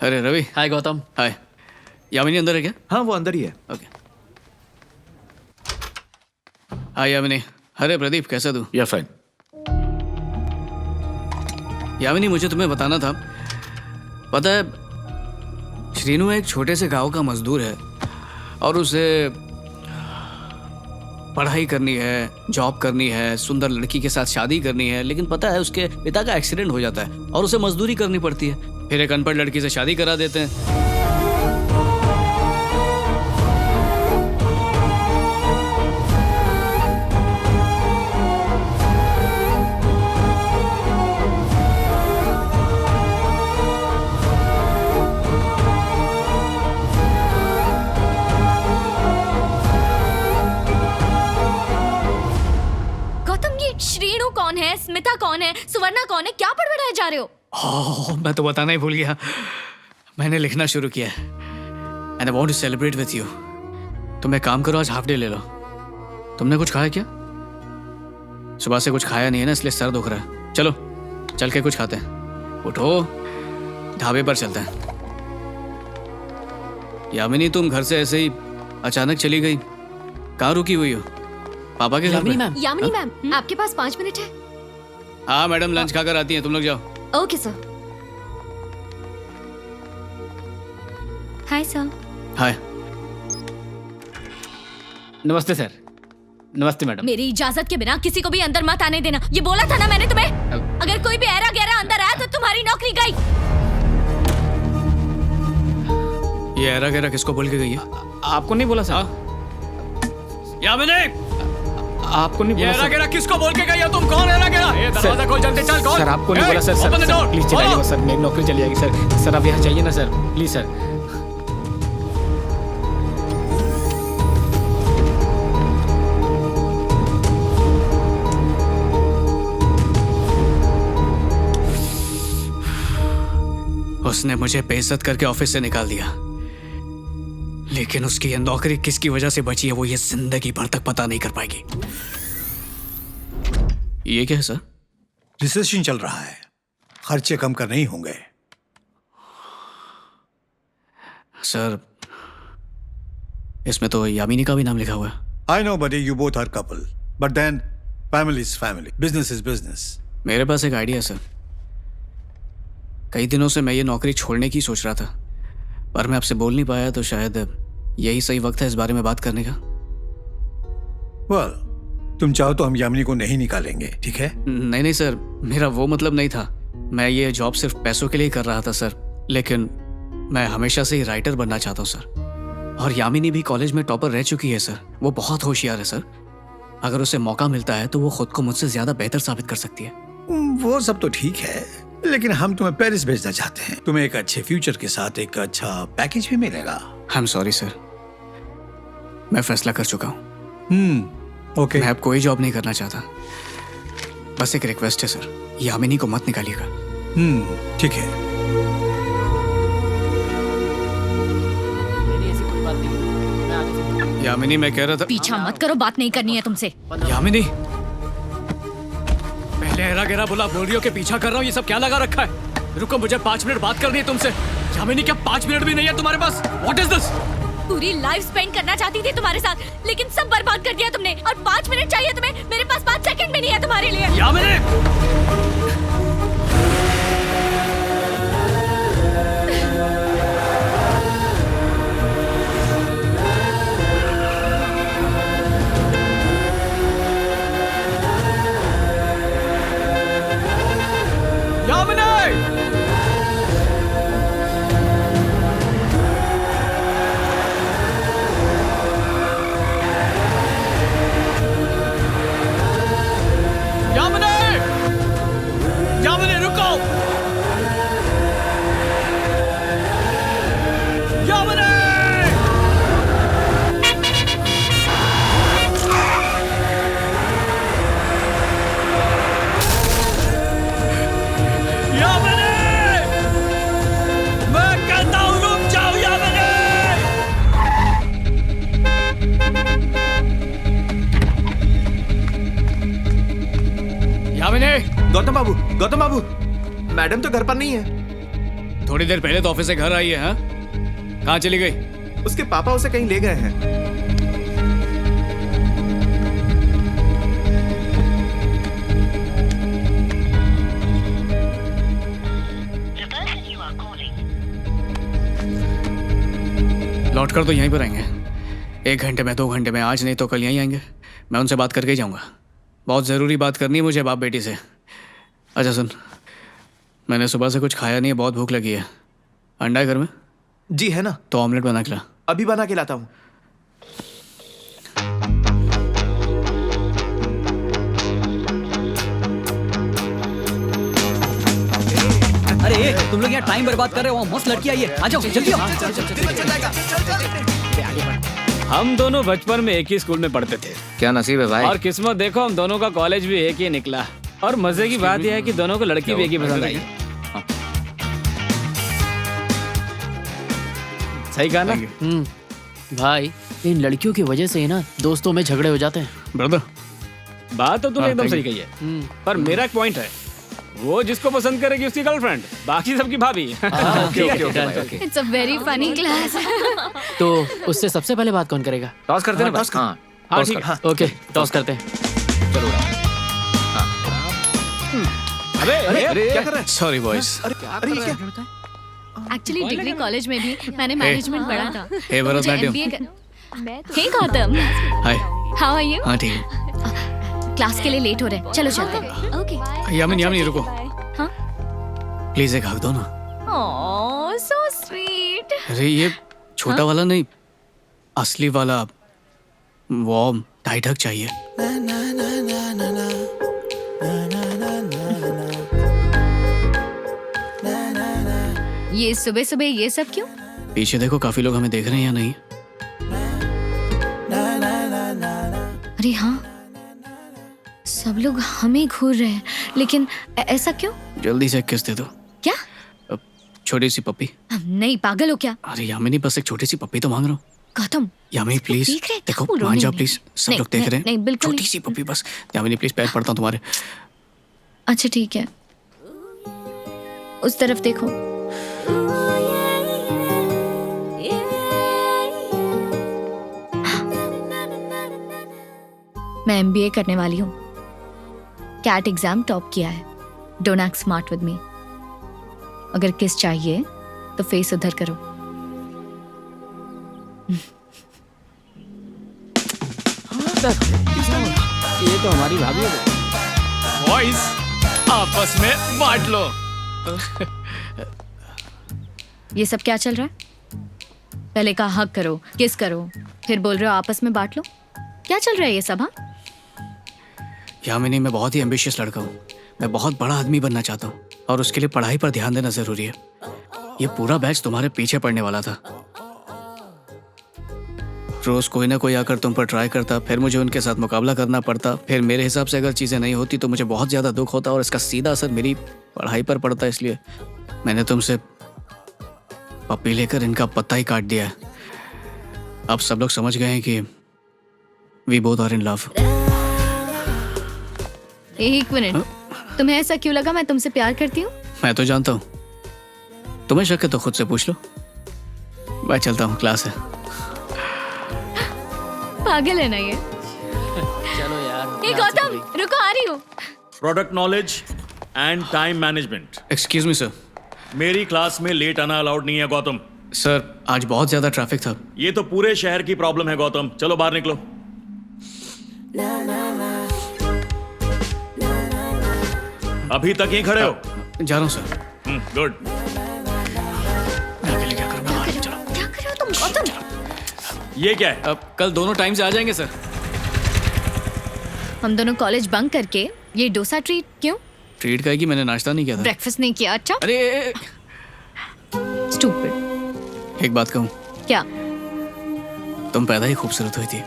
अरे रवि। हाय गौतम। हाय। यामिनी अंदर है क्या? हाँ वो अंदर ही है। ओके। हाय यामिनी। अरे प्रदीप, कैसा तू? या फाइन। यामिनी, मुझे तुम्हें बताना था, पता है श्रीनू एक छोटे से गांव का मजदूर है और उसे पढ़ाई करनी है, जॉब करनी है, सुंदर लड़की के साथ शादी करनी है, लेकिन पता है उसके पिता का एक्सीडेंट हो जाता है और उसे मजदूरी करनी पड़ती है। फिर एक अनपढ़ लड़की से शादी करा देते हैं। श्रीनू कौन है, स्मिता कौन है, सुवर्णा कौन है, क्या पढ़ जा रहे हो? मैं तो बताना ही भूल गया, मैंने लिखना शुरू किया है and I want to celebrate with you. तुम एक काम करो, आज हाफ डे ले लो। तुमने कुछ खाया क्या? सुबह से कुछ खाया नहीं है ना, इसलिए सर दुख रहा है। चलो चल के कुछ खाते हैं। उठो, ढाबे पर चलते हैं। यामिनी, तुम घर से ऐसे ही अचानक चली गई, कहाँ रुकी हुई हो? पापा के घर पे? यामिनी मैम, आपके पास 5 मिनट है? हाँ मैडम, लंच खाकर आती हैं, तुम लोग जाओ। Okay sir. Hi sir. Hi. नमस्ते सर। नमस्ते मैडम। मेरी इजाजत के बिना किसी को भी अंदर मत आने देना, ये बोला था ना मैंने तुम्हें। अगर कोई भी ऐरा गैरा अंदर आया तो तुम्हारी नौकरी गई। ये ऐरा गैरा किसको बोल के गई है? आपको नहीं बोला सर। यामिनी, आपको नहीं बोला सर। किसको बोल के गई हो? तुम कौन है? दरवाजा खोल, जल्दी चल, खोल। सर आपको नहीं बोला सर। सर प्लीज चलाइए सर, मेरी नौकरी चली जाएगी सर। सर आप यहाँ चाहिए ना सर, प्लीज सर। उसने मुझे बेइज्जत करके ऑफिस से निकाल दिया, लेकिन उसकी ये नौकरी किसकी वजह से बची है वो ये जिंदगी भर तक पता नहीं कर पाएगी। ये क्या है सर? रिसेशन चल रहा है, खर्चे कम करने ही होंगे। सर इसमें तो यामिनी का भी नाम लिखा हुआ है। I know buddy, you both are couple, but then family is family, business is business. मेरे पास एक आइडिया है सर। कई दिनों से मैं ये नौकरी छोड़ने की सोच रहा था, पर मैं आपसे बोल नहीं पाया, तो शायद यही सही वक्त है इस बारे में बात करने का। well, तुम चाहो तो हम यामिनी को नहीं निकालेंगे, ठीक है? नहीं सर, मेरा वो मतलब नहीं था। मैं ये जॉब सिर्फ पैसों के लिए कर रहा था सर, लेकिन मैं हमेशा से ही राइटर बनना चाहता हूँ सर। और यामिनी भी कॉलेज में टॉपर रह चुकी है सर, वो बहुत होशियार है सर। अगर उसे मौका मिलता है तो वो खुद को मुझसे ज्यादा बेहतर साबित कर सकती है। वो सब तो ठीक है, लेकिन हम तुम्हें पेरिस भेजना चाहते हैं। तुम्हें एक अच्छे फ्यूचर के साथ एक अच्छा पैकेज भी मिलेगा। आई एम सॉरी सर, मैं फैसला कर चुका हूँ। ओके। मैं अब कोई जॉब नहीं करना चाहता। बस एक रिक्वेस्ट है सर, यामिनी को मत निकालिएगा। ठीक है। ऐसी कोई बात नहीं, मैं आगे से। यामिनी, मैं कह रहा था। पीछा मत करो, बात नहीं करनी है तुमसे। यामिनी, पहले ऐरा गैरा बोला, बोल रही हो कि पीछा कर रहा हूँ, ये सब क्या लगा रखा है? रुको, मुझे 5 मिनट बात करनी है तुमसे। यामिनी, क्या 5 मिनट भी नहीं है तुम्हारे पास? What is this? पूरी लाइफ स्पेंड करना चाहती थी तुम्हारे साथ, लेकिन सब बर्बाद कर दिया तुमने। और 5 मिनट चाहिए तुम्हें, मेरे पास 5 सेकंड भी नहीं है तुम्हारे लिए। यामिनी! गौतम बाबू, मैडम तो घर पर नहीं है। थोड़ी देर पहले तो ऑफिस से घर आई है, हाँ? कहाँ चली गई? उसके पापा उसे कहीं ले गए हैं। लौट कर तो यहीं पर आएंगे। 1 घंटे में, 2 घंटे में, आज नहीं तो कल यहीं आएंगे। मैं उनसे बात करके ही जाऊँगा। बहुत ज़रूरी बात करनी है मुझे बाप बेटी से। अच्छा सुन, मैंने सुबह से कुछ खाया नहीं है, बहुत भूख लगी है। अंडा है घर में? जी है ना, तो ऑमलेट बना के ला। अभी बना के लाता हूँ। अरे तुम लोग यहाँ टाइम बर्बाद कर रहे हो, मस्त लड़की आई है, आ जाओ जल्दी आओ। हम दोनों बचपन में एक ही स्कूल में पढ़ते थे। क्या नसीब है भाई। और किस्मत देखो, हम दोनों का कॉलेज भी एक ही निकला। और मजे की बात यह है कि दोनों को लड़की भी एक ही पसंद आई। सही कहा ना? भाई इन लड़कियों की वजह से ही ना दोस्तों में झगड़े हो जाते हैं। ब्रदर, बात तो तूने एकदम सही कही है, पर मेरा एक पॉइंट है, वो जिसको पसंद करेगी उसकी गर्लफ्रेंड, बाकी सबकी भाभी। It's a very funny class. तो उससे सबसे पहले बात कौन करेगा? टॉस करते हैं ना भाई? हाँ हाँ ठीक है। ओके टॉस करते हैं। अरे क्या कर रहा है? Sorry boys. अरे ये क्या? एक्चुअली डिग्री कॉलेज में भी मैंने मैनेजमेंट पढ़ा था। Hey Bharatanatyam. Hey Gautam, hi. How are you? हाँ ठीक है। क्लास के लिए लेट हो रहे हैं, चलो चलते हैं। ओके। यामिनी रुको। हाँ? प्लीज एक हक दो ना। ओह सो स्वीट। अरे ये छोटा वाला नहीं, असली वाला वार्म टाइट हक चाहिए। ये सुबह सुबह ये सब क्यों? पीछे देखो, काफी लोग हमें देख रहे हैं या नहीं? अरे हाँ, सब लोग हमें घूर रहे हैं, लेकिन ऐसा क्यों? जल्दी से एक किस दे दो। क्या? छोटी सी पप्पी। नहीं, पागल हो क्या? अरे यामिनी, बस एक छोटी सी पप्पी तो मांग रहा हूँ। गौतम, यामिनी प्लीज देख रहे हैं, देखो, क्या बोल रहे मान हो? जाओ नहीं, प्लीज, सब नहीं, लोग देख नहीं, रहे हैं। नहीं, बिल्कुल छोटी नहीं। सी पप्पी बस। यामिनी प्लीज, पैर पड़ता हूँ तुम्हारे। अच्छा ठीक है, उस तरफ देखो। मैं MBA करने वाली हूँ। कैट एग्जाम टॉप किया है। Don't act smart with me. अगर किस चाहिए तो फेस उधर करो। ये तो हमारी भाभी है। बॉयज, आपस में बांट लो। ये सब क्या चल रहा है? पहले कहा हक करो, किस करो, फिर बोल रहे हो आपस में बांट लो। क्या चल रहा है ये सब? हाँ, यामिनी, मैं बहुत ही एम्बिशियस लड़का हूँ। मैं बहुत बड़ा आदमी बनना चाहता हूँ और उसके लिए पढ़ाई पर ध्यान देना जरूरी है। ये पूरा बैच तुम्हारे पीछे पड़ने वाला था। रोज कोई ना कोई आकर तुम पर ट्राई करता, फिर मुझे उनके साथ मुकाबला करना पड़ता, फिर मेरे हिसाब से अगर चीज़ें नहीं होती तो मुझे बहुत ज़्यादा दुख होता और इसका सीधा असर मेरी पढ़ाई पर पड़ता। इसलिए मैंने तुमसे पप्पी लेकर इनका पत्ता ही काट दिया है। अब सब लोग समझ गए हैं कि we both are in love. एक मिनट, तुम्हें ऐसा क्यों लगा मैं तुमसे प्यार करती हूँ? मैं तो जानता हूँ। तुम्हें शक है तो खुद से पूछ लो। मैं चलता हूँ, क्लास है। पागल है ना ये? चलो यार। ए गौतम, रुको, आ रही हूँ। Product knowledge and time management. Excuse me sir. मेरी क्लास में लेट आना अलाउड नहीं है गौतम। सर, आज बहुत ज़्यादा ट्रैफिक था। ये तो पूरे शहर की प्रॉब्लम है गौतम। चलो बाहर निकलो। अभी तक यहीं खड़े हो? जा रहा हूँ सर। गुड। मैं अकेले क्या करूँगा? बाहर चलो। क्या कर रहे हो तुम गौतम? ये क्या है? अब कल दोनों टाइम से आ जाएंगे सर। हम दोनों कॉलेज बंक करके ये डोसा ट्रीट क्यों? ट्रीट का है कि मैंने नाश्ता नहीं किया था। ब्रेकफास्ट नहीं किया? अच्छा, अरे स्टूपिड। एक बात कहूँ, क्या? तुम पैदा ही खूबसूरत हुई थी।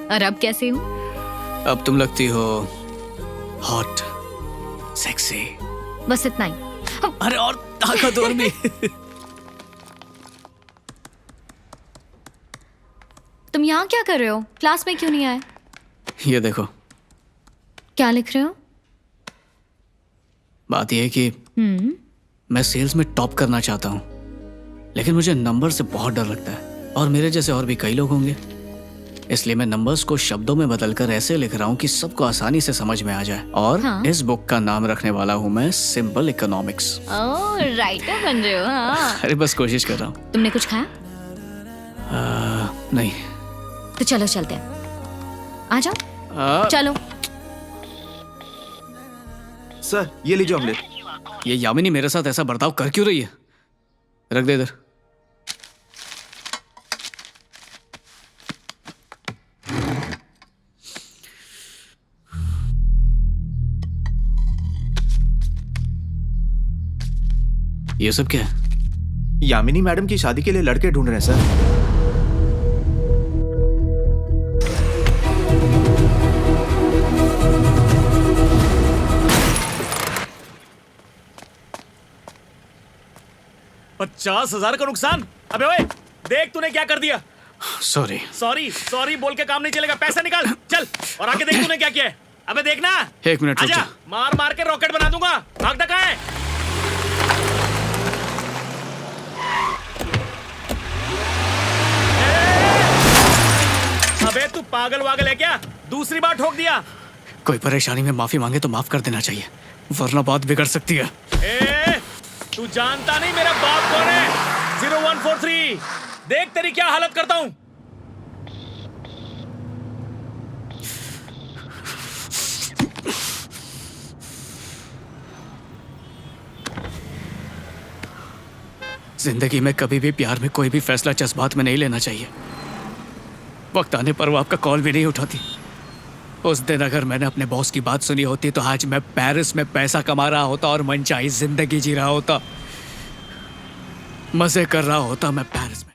और अब कैसे हूँ? अब तुम लगती हो हॉट, सेक्सी। बस इतना ही। अरे और ताकतवर भी। तुम यहाँ क्या कर रहे हो? क्लास में क्यों नहीं आए? ये देखो, क्या लिख रहे हो? बात यह है कि मैं सेल्स में टॉप करना चाहता हूँ, लेकिन मुझे नंबर से बहुत डर लगता है और मेरे जैसे और भी कई लोग होंगे। इसलिए मैं नंबर्स को शब्दों में बदलकर ऐसे लिख रहा हूँ कि सबको आसानी से समझ में आ जाए। और हाँ। इस बुक का नाम रखने वाला हूँ मैं सिंपल इकोनॉमिक्स। ओह, राइटर बन रहे हो। हाँ। अरे बस कोशिश कर रहा हूँ। तुमने कुछ खाया? नहीं। तो चलो चलते हैं, आ जाओ। चलो। सर ये लीजिए ऑमलेट। ये यामिनी मेरे साथ ऐसा बर्ताव कर क्यों रही है? रख दे इधर। ये सब क्या है? यामिनी मैडम की शादी के लिए लड़के ढूंढ रहे हैं सर। $50,000 का नुकसान। अबे ओए, देख तूने क्या कर दिया। सॉरी। सॉरी सॉरी बोल के काम नहीं चलेगा, पैसा निकाल चल। और आके देख तूने क्या किया है। अबे देखना। 1 मिनट रुक आजा, जा। मार मार के रॉकेट बना दूंगा। भागता कहाँ है? अबे तू पागल वागल है क्या? दूसरी बार ठोक दिया। कोई परेशानी में माफी मांगे तो माफ कर देना चाहिए, वरना बात बिगड़ सकती है। ए, तू जानता नहीं मेरा बाप कौन है? 0143। देख तेरी क्या हालत करता हूं। जिंदगी में कभी भी प्यार में कोई भी फैसला जज्बात में नहीं लेना चाहिए। वक्त आने पर वो आपका कॉल भी नहीं उठाती। उस दिन अगर मैंने अपने बॉस की बात सुनी होती तो आज मैं पेरिस में पैसा कमा रहा होता और मनचाही जिंदगी जी रहा होता, मजे कर रहा होता मैं पेरिस में।